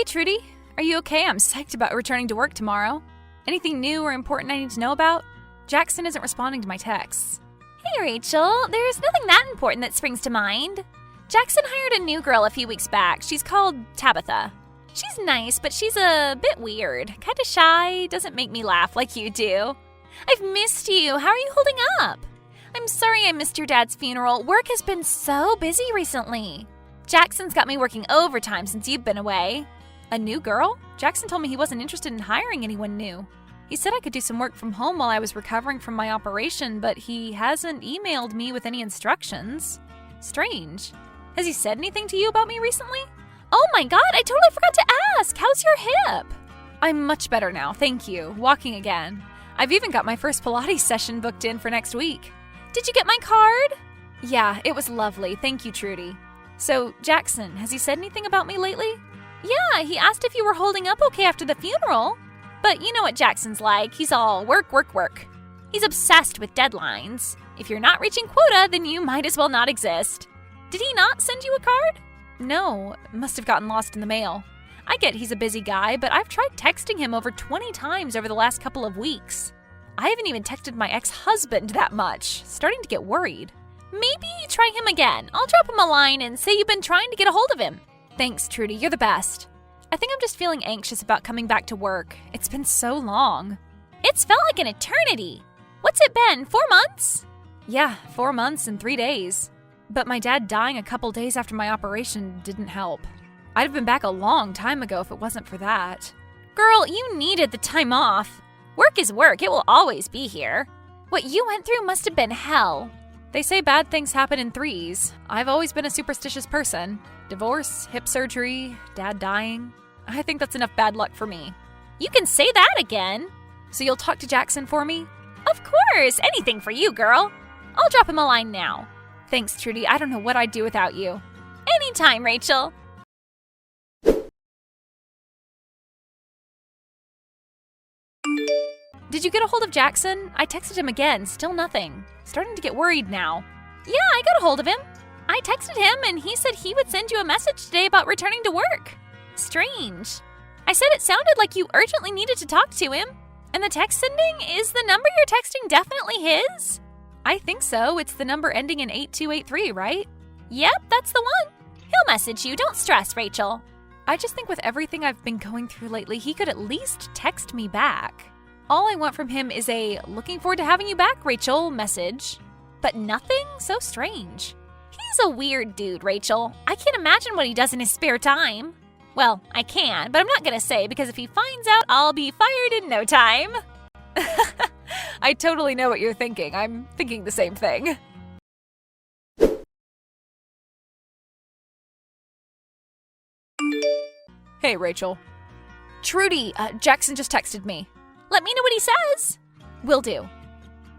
Trudy. Are you okay? I'm psyched about returning to work tomorrow. Anything new or important I need to know about? Jackson isn't responding to my texts. Hey, Rachel. There's nothing that important that springs to mind. Jackson hired a new girl a few weeks back. She's called Tabitha. She's nice, but she's a bit weird. Kinda shy, doesn't make me laugh like you do. I've missed you. How are you holding up? I'm sorry I missed your dad's funeral. Work has been so busy recently. Jackson's got me working overtime since you've been away. A new girl? Jackson told me he wasn't interested in hiring anyone new. He said I could do some work from home while I was recovering from my operation, but he hasn't emailed me with any instructions. Strange. Has he said anything to you about me recently? Oh my god, I totally forgot to ask. How's your hip? I'm much better now, thank you. Walking again. I've even got my first Pilates session booked in for next week. Did you get my card? Yeah, it was lovely. Thank you, Trudy. So, Jackson, has he said anything about me lately? Yeah, he asked if you were holding up okay after the funeral. But you know what Jackson's like. He's all work, work, work. He's obsessed with deadlines. If you're not reaching quota, then you might as well not exist. Did he not send you a card? No, must have gotten lost in the mail. I get he's a busy guy, but I've tried texting him over 20 times over the last couple of weeks. I haven't even texted my ex-husband that much. Starting to get worried. Maybe try him again. I'll drop him a line and say you've been trying to get a hold of him. Thanks, Trudy. You're the best. I think I'm just feeling anxious about coming back to work. It's been so long. It's felt like an eternity. What's it been, 4 months? Yeah, 4 months and 3 days. But my dad dying a couple days after my operation didn't help. I'd have been back a long time ago if it wasn't for that. Girl, you needed the time off. Work is work. It will always be here. What you went through must have been hell. They say bad things happen in threes. I've always been a superstitious person. Divorce, hip surgery, dad dying. I think that's enough bad luck for me. You can say that again. So you'll talk to Jackson for me? Of course. Anything for you, girl. I'll drop him a line now. Thanks, Trudy. I don't know what I'd do without you. Anytime, Rachel. Did you get a hold of Jackson? I texted him again. Still nothing. Starting to get worried now. Yeah, I got a hold of him. I texted him and he said he would send you a message today about returning to work. Strange. I said it sounded like you urgently needed to talk to him. And the text sending, is the number you're texting definitely his? I think so. It's the number ending in 8283, right? Yep, that's the one. He'll message you. Don't stress, Rachel. I just think with everything I've been going through lately, he could at least text me back. All I want from him is a "looking forward to having you back, Rachel" message. But nothing? So strange. He's a weird dude, Rachel. I can't imagine what he does in his spare time. Well, I can, but I'm not gonna say because if he finds out, I'll be fired in no time. I totally know what you're thinking. I'm thinking the same thing. Hey, Rachel. Trudy, Jackson just texted me. Let me know what he says. Will do.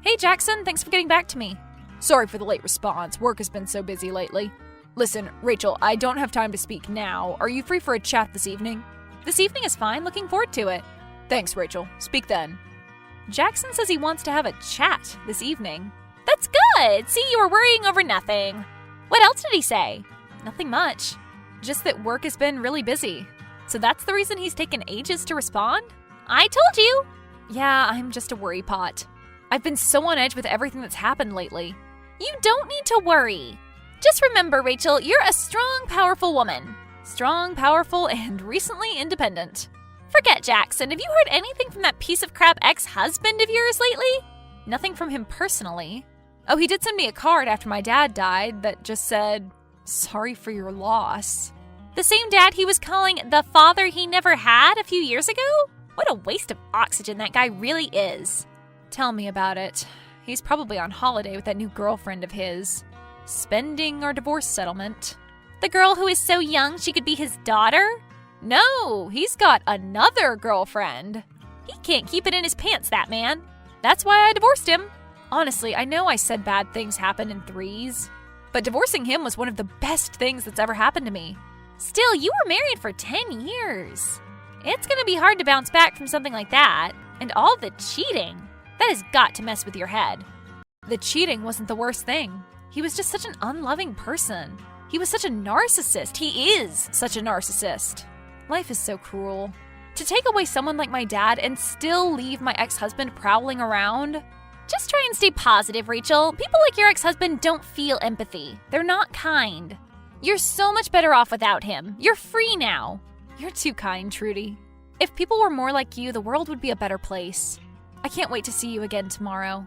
Hey, Jackson, thanks for getting back to me. Sorry for the late response. Work has been so busy lately. Listen, Rachel, I don't have time to speak now. Are you free for a chat this evening? This evening is fine. Looking forward to it. Thanks, Rachel. Speak then. Jackson says he wants to have a chat this evening. That's good. See, you were worrying over nothing. What else did he say? Nothing much. Just that work has been really busy. So that's the reason he's taken ages to respond? I told you. Yeah, I'm just a worry pot. I've been so on edge with everything that's happened lately. You don't need to worry. Just remember, Rachel, you're a strong, powerful woman. Strong, powerful, and recently independent. Forget Jackson. Have you heard anything from that piece of crap ex-husband of yours lately? Nothing from him personally. Oh, he did send me a card after my dad died that just said, "Sorry for your loss." The same dad he was calling the father he never had a few years ago? What a waste of oxygen that guy really is. Tell me about it. He's probably on holiday with that new girlfriend of his. Spending our divorce settlement. The girl who is so young she could be his daughter? No, he's got another girlfriend. He can't keep it in his pants, that man. That's why I divorced him. Honestly, I know I said bad things happen in threes, but divorcing him was one of the best things that's ever happened to me. Still, you were married for 10 years. It's gonna be hard to bounce back from something like that. And all the cheating. That has got to mess with your head. The cheating wasn't the worst thing. He was just such an unloving person. He was such a narcissist. He is such a narcissist. Life is so cruel. To take away someone like my dad and still leave my ex-husband prowling around? Just try and stay positive, Rachel. People like your ex-husband don't feel empathy. They're not kind. You're so much better off without him. You're free now. You're too kind, Trudy. If people were more like you, the world would be a better place. I can't wait to see you again tomorrow.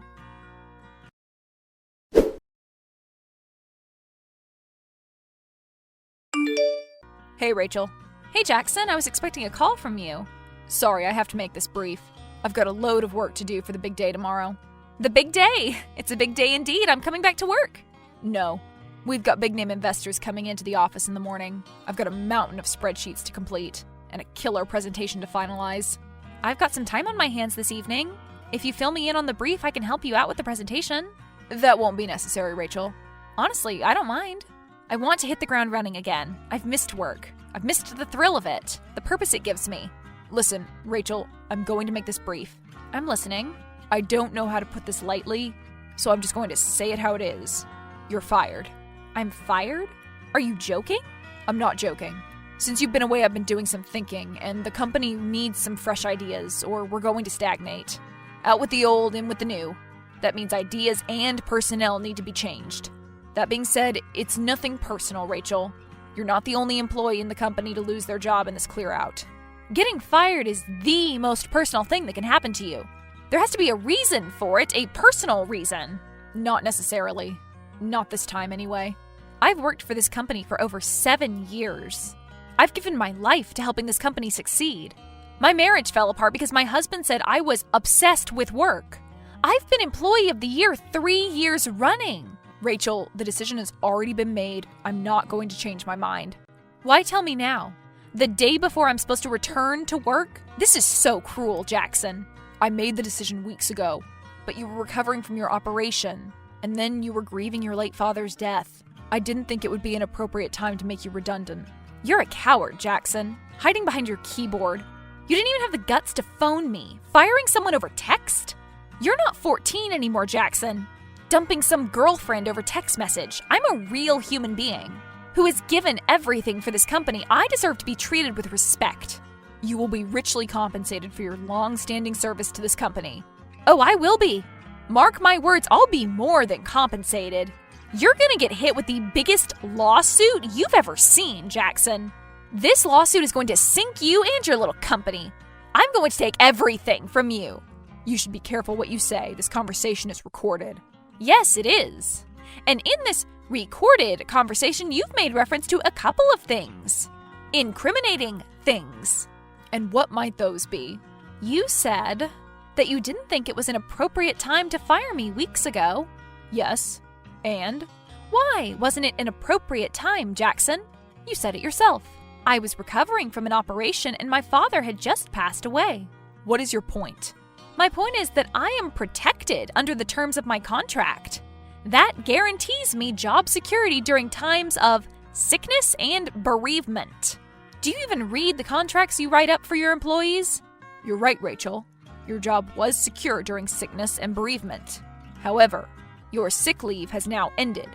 Hey, Rachel. Hey, Jackson, I was expecting a call from you. Sorry, I have to make this brief. I've got a load of work to do for the big day tomorrow. The big day? It's a big day indeed. I'm coming back to work. No. We've got big-name investors coming into the office in the morning. I've got a mountain of spreadsheets to complete and a killer presentation to finalize. I've got some time on my hands this evening. If you fill me in on the brief, I can help you out with the presentation. That won't be necessary, Rachel. Honestly, I don't mind. I want to hit the ground running again. I've missed work. I've missed the thrill of it, the purpose it gives me. Listen, Rachel, I'm going to make this brief. I'm listening. I don't know how to put this lightly, so I'm just going to say it how it is. You're fired. I'm fired? Are you joking? I'm not joking. Since you've been away, I've been doing some thinking, and the company needs some fresh ideas, or we're going to stagnate. Out with the old, in with the new. That means ideas and personnel need to be changed. That being said, it's nothing personal, Rachel. You're not the only employee in the company to lose their job in this clear-out. Getting fired is the most personal thing that can happen to you. There has to be a reason for it, a personal reason. Not necessarily. Not this time, anyway. I've worked for this company for over 7 years. I've given my life to helping this company succeed. My marriage fell apart because my husband said I was obsessed with work. I've been Employee of the Year 3 years running. Rachel, the decision has already been made. I'm not going to change my mind. Why tell me now? The day before I'm supposed to return to work? This is so cruel, Jackson. I made the decision weeks ago, but you were recovering from your operation, and then you were grieving your late father's death. I didn't think it would be an appropriate time to make you redundant. You're a coward, Jackson, hiding behind your keyboard. You didn't even have the guts to phone me, firing someone over text? You're not 14 anymore, Jackson. Dumping some girlfriend over text message. I'm a real human being who has given everything for this company. I deserve to be treated with respect. You will be richly compensated for your long-standing service to this company. Oh, I will be. Mark my words, I'll be more than compensated. You're gonna get hit with the biggest lawsuit you've ever seen, Jackson. This lawsuit is going to sink you and your little company. I'm going to take everything from you. You should be careful what you say. This conversation is recorded. Yes, it is. And in this recorded conversation, you've made reference to a couple of things. Incriminating things. And what might those be? You said that you didn't think it was an appropriate time to fire me weeks ago. Yes. And? Why wasn't it an appropriate time, Jackson? You said it yourself. I was recovering from an operation and my father had just passed away. What is your point? My point is that I am protected under the terms of my contract. That guarantees me job security during times of sickness and bereavement. Do you even read the contracts you write up for your employees? You're right, Rachel. Your job was secure during sickness and bereavement. However, your sick leave has now ended.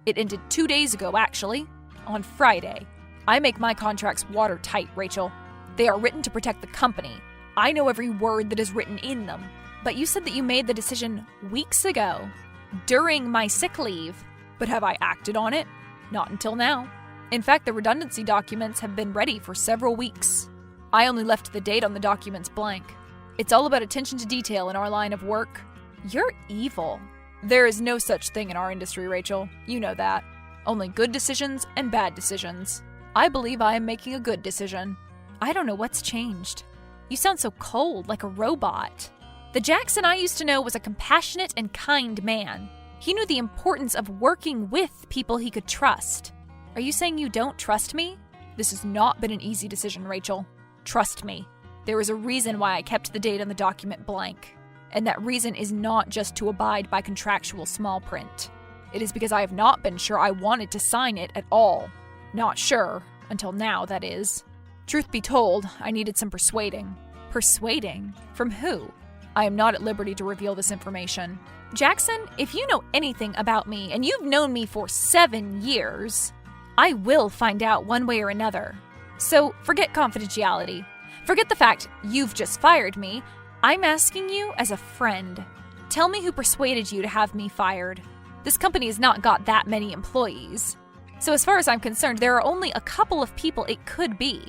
It ended 2 days ago, actually, on Friday. I make my contracts watertight, Rachel. They are written to protect the company. I know every word that is written in them. But you said that you made the decision weeks ago, during my sick leave. But have I acted on it? Not until now. In fact, the redundancy documents have been ready for several weeks. I only left the date on the documents blank. It's all about attention to detail in our line of work. You're evil. There is no such thing in our industry, Rachel. You know that. Only good decisions and bad decisions. I believe I am making a good decision. I don't know what's changed. You sound so cold, like a robot. The Jackson I used to know was a compassionate and kind man. He knew the importance of working with people he could trust. Are you saying you don't trust me? This has not been an easy decision, Rachel. Trust me. There is a reason why I kept the date on the document blank. And that reason is not just to abide by contractual small print. It is because I have not been sure I wanted to sign it at all. Not sure, until now, that is. Truth be told, I needed some persuading. Persuading? From who? I am not at liberty to reveal this information. Jackson, if you know anything about me, and you've known me for 7 years, I will find out one way or another. So forget confidentiality. Forget the fact you've just fired me. I'm asking you as a friend. Tell me who persuaded you to have me fired. This company has not got that many employees. So as far as I'm concerned, there are only a couple of people it could be.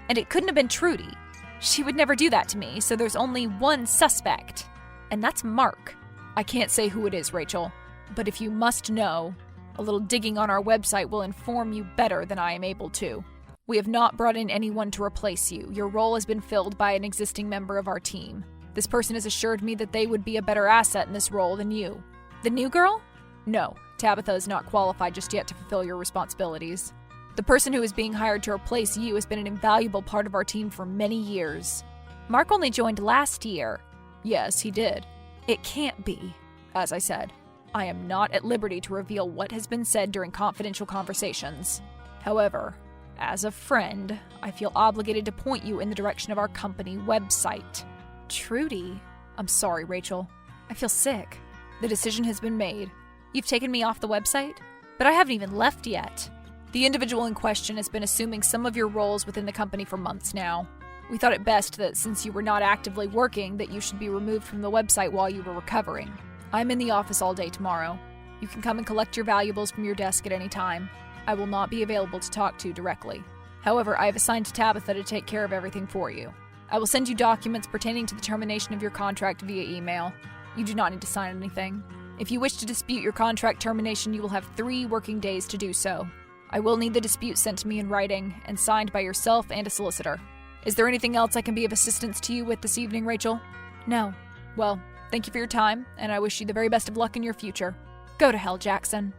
And it couldn't have been Trudy. She would never do that to me, so there's only one suspect. And that's Mark. I can't say who it is, Rachel. But if you must know, a little digging on our website will inform you better than I am able to. We have not brought in anyone to replace you. Your role has been filled by an existing member of our team. This person has assured me that they would be a better asset in this role than you. The new girl? No, Tabitha is not qualified just yet to fulfill your responsibilities. The person who is being hired to replace you has been an invaluable part of our team for many years. Mark only joined last year. Yes, he did. It can't be. As I said, I am not at liberty to reveal what has been said during confidential conversations. However, as a friend, I feel obligated to point you in the direction of our company website. Trudy? I'm sorry, Rachel. I feel sick. The decision has been made. You've taken me off the website, but I haven't even left yet. The individual in question has been assuming some of your roles within the company for months now. We thought it best that since you were not actively working, that you should be removed from the website while you were recovering. I'm in the office all day tomorrow. You can come and collect your valuables from your desk at any time. I will not be available to talk to directly. However, I have assigned Tabitha to take care of everything for you. I will send you documents pertaining to the termination of your contract via email. You do not need to sign anything. If you wish to dispute your contract termination, you will have 3 working days to do so. I will need the dispute sent to me in writing and signed by yourself and a solicitor. Is there anything else I can be of assistance to you with this evening, Rachel? No. Well, thank you for your time, and I wish you the very best of luck in your future. Go to hell, Jackson.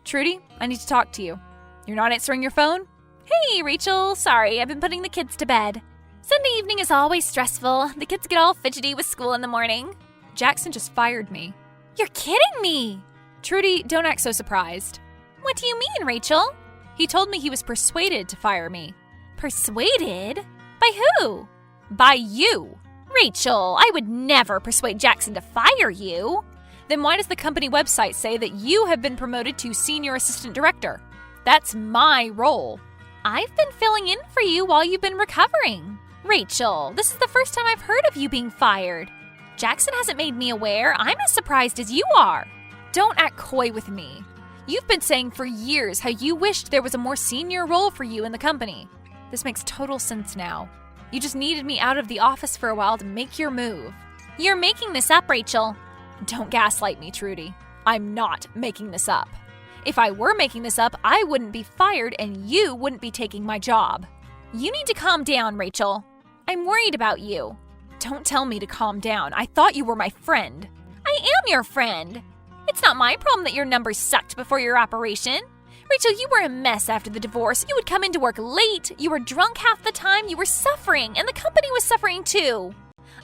Trudy, I need to talk to you. You're not answering your phone? Hey, Rachel. Sorry, I've been putting the kids to bed. Sunday evening is always stressful. The kids get all fidgety with school in the morning. Jackson just fired me. You're kidding me! Trudy, don't act so surprised. What do you mean, Rachel? He told me he was persuaded to fire me. Persuaded? By who? By you. Rachel, I would never persuade Jackson to fire you. Then why does the company website say that you have been promoted to senior assistant director? That's my role. I've been filling in for you while you've been recovering. Rachel, this is the first time I've heard of you being fired. Jackson hasn't made me aware. I'm as surprised as you are. Don't act coy with me. You've been saying for years how you wished there was a more senior role for you in the company. This makes total sense now. You just needed me out of the office for a while to make your move. You're making this up, Rachel. Don't gaslight me, Trudy. I'm not making this up. If I were making this up, I wouldn't be fired and you wouldn't be taking my job. You need to calm down, Rachel. I'm worried about you. Don't tell me to calm down. I thought you were my friend. I am your friend. It's not my problem that your numbers sucked before your operation. Rachel, you were a mess after the divorce. You would come into work late. You were drunk half the time. You were suffering, and the company was suffering too.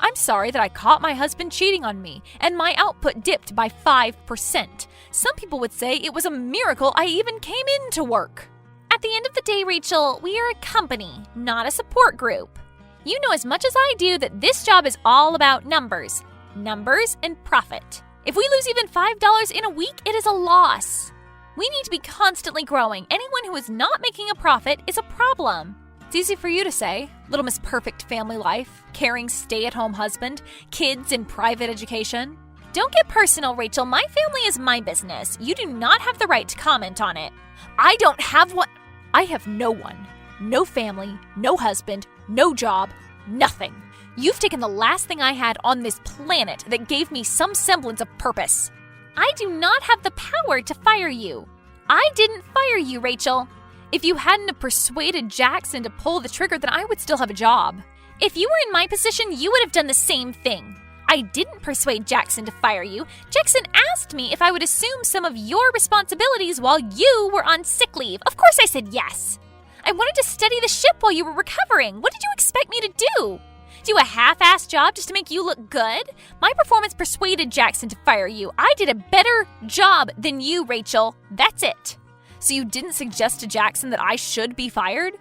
I'm sorry that I caught my husband cheating on me, and my output dipped by 5%. Some people would say it was a miracle I even came into work. At the end of the day, Rachel, we are a company, not a support group. You know as much as I do that this job is all about numbers. Numbers and profit. If we lose even $5 in a week, it is a loss. We need to be constantly growing. Anyone who is not making a profit is a problem. It's easy for you to say. Little Miss Perfect family life, caring stay-at-home husband, kids in private education. Don't get personal, Rachel. My family is my business. You do not have the right to comment on it. I don't have one. I have no one. No family, no husband, no job, nothing. You've taken the last thing I had on this planet that gave me some semblance of purpose. I do not have the power to fire you. I didn't fire you, Rachel. If you hadn't have persuaded Jackson to pull the trigger, then I would still have a job. If you were in my position, you would have done the same thing. I didn't persuade Jackson to fire you. Jackson asked me if I would assume some of your responsibilities while you were on sick leave. Of course I said yes. I wanted to steady the ship while you were recovering. What did you expect me to do? Do a half-assed job just to make you look good? My performance persuaded Jackson to fire you. I did a better job than you, Rachel. That's it. So you didn't suggest to Jackson that I should be fired?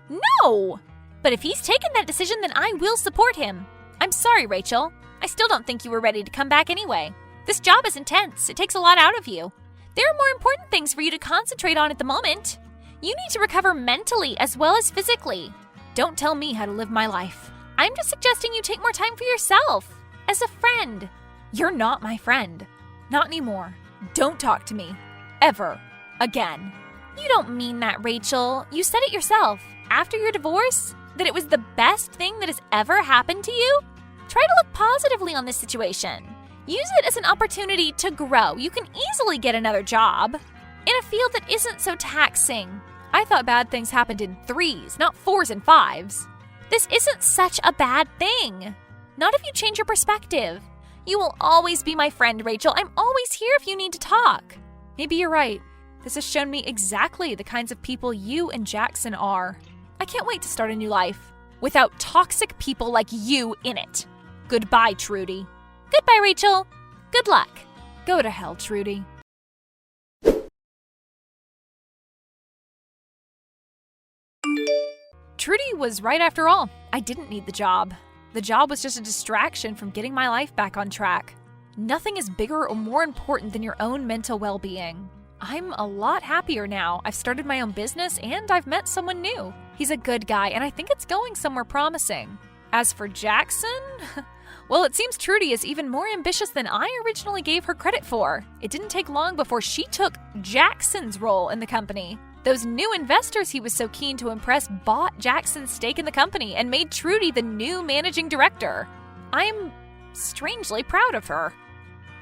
No! But if he's taken that decision, then I will support him. I'm sorry, Rachel. I still don't think you were ready to come back anyway. This job is intense. It takes a lot out of you. There are more important things for you to concentrate on at the moment. You need to recover mentally as well as physically. Don't tell me how to live my life. I'm just suggesting you take more time for yourself, as a friend. You're not my friend. Not anymore. Don't talk to me. Ever. Again. You don't mean that, Rachel. You said it yourself. After your divorce, that it was the best thing that has ever happened to you? Try to look positively on this situation. Use it as an opportunity to grow. You can easily get another job in a field that isn't so taxing. I thought bad things happened in 3s, not 4s and 5s. This isn't such a bad thing. Not if you change your perspective. You will always be my friend, Rachel. I'm always here if you need to talk. Maybe you're right. This has shown me exactly the kinds of people you and Jackson are. I can't wait to start a new life without toxic people like you in it. Goodbye, Trudy. Goodbye, Rachel. Good luck. Go to hell, Trudy. Trudy was right after all. I didn't need the job. The job was just a distraction from getting my life back on track. Nothing is bigger or more important than your own mental well-being. I'm a lot happier now. I've started my own business and I've met someone new. He's a good guy and I think it's going somewhere promising. As for Jackson, well, it seems Trudy is even more ambitious than I originally gave her credit for. It didn't take long before she took Jackson's role in the company. Those new investors he was so keen to impress bought Jackson's stake in the company and made Trudy the new managing director. I'm strangely proud of her.